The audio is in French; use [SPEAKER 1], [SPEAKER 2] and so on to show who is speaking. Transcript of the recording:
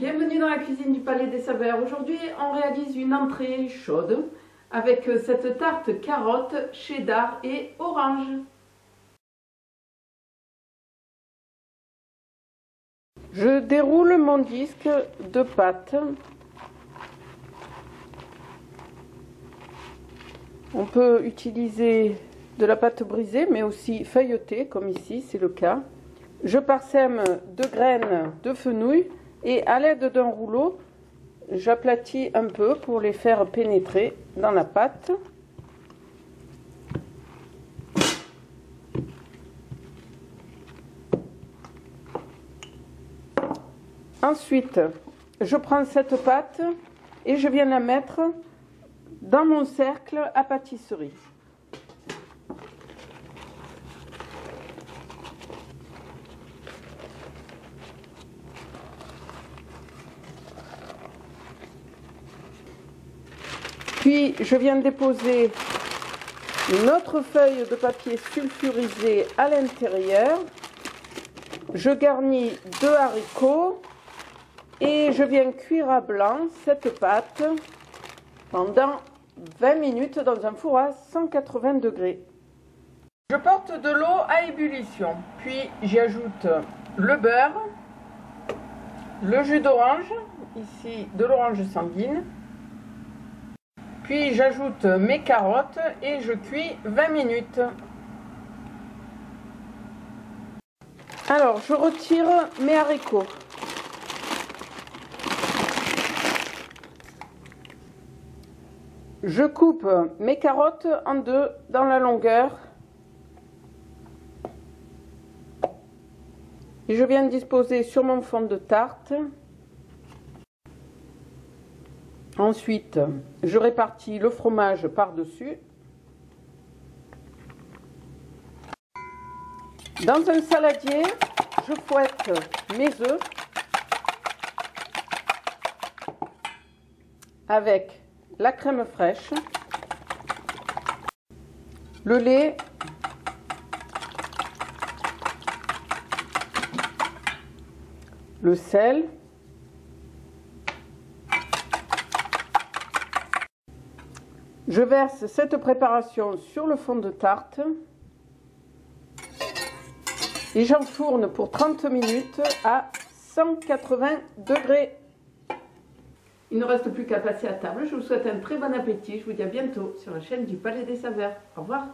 [SPEAKER 1] Bienvenue dans la cuisine du Palais des Saveurs. Aujourd'hui, on réalise une entrée chaude avec cette tarte carotte, cheddar et orange. Je déroule mon disque de pâte. On peut utiliser de la pâte brisée, mais aussi feuilletée, comme ici, c'est le cas. Je parsème de graines de fenouil et à l'aide d'un rouleau, j'aplatis un peu pour les faire pénétrer dans la pâte. Ensuite, je prends cette pâte et je viens la mettre dans mon cercle à pâtisserie. Puis je viens déposer une autre feuille de papier sulfurisé à l'intérieur. Je garnis 2 haricots et je viens cuire à blanc cette pâte pendant 20 minutes dans un four à 180 degrés. Je porte de l'eau à ébullition, puis j'y ajoute le beurre, le jus d'orange, ici de l'orange sanguine. Puis j'ajoute mes carottes et je cuis 20 minutes. Alors, je retire mes haricots. Je coupe mes carottes en deux dans la longueur. Et je viens de disposer sur mon fond de tarte. Ensuite, je répartis le fromage par-dessus. Dans un saladier, je fouette mes œufs avec la crème fraîche, le lait, le sel, je verse cette préparation sur le fond de tarte et j'enfourne pour 30 minutes à 180 degrés. Il ne reste plus qu'à passer à table. Je vous souhaite un très bon appétit. Je vous dis à bientôt sur la chaîne du Palais des Saveurs. Au revoir.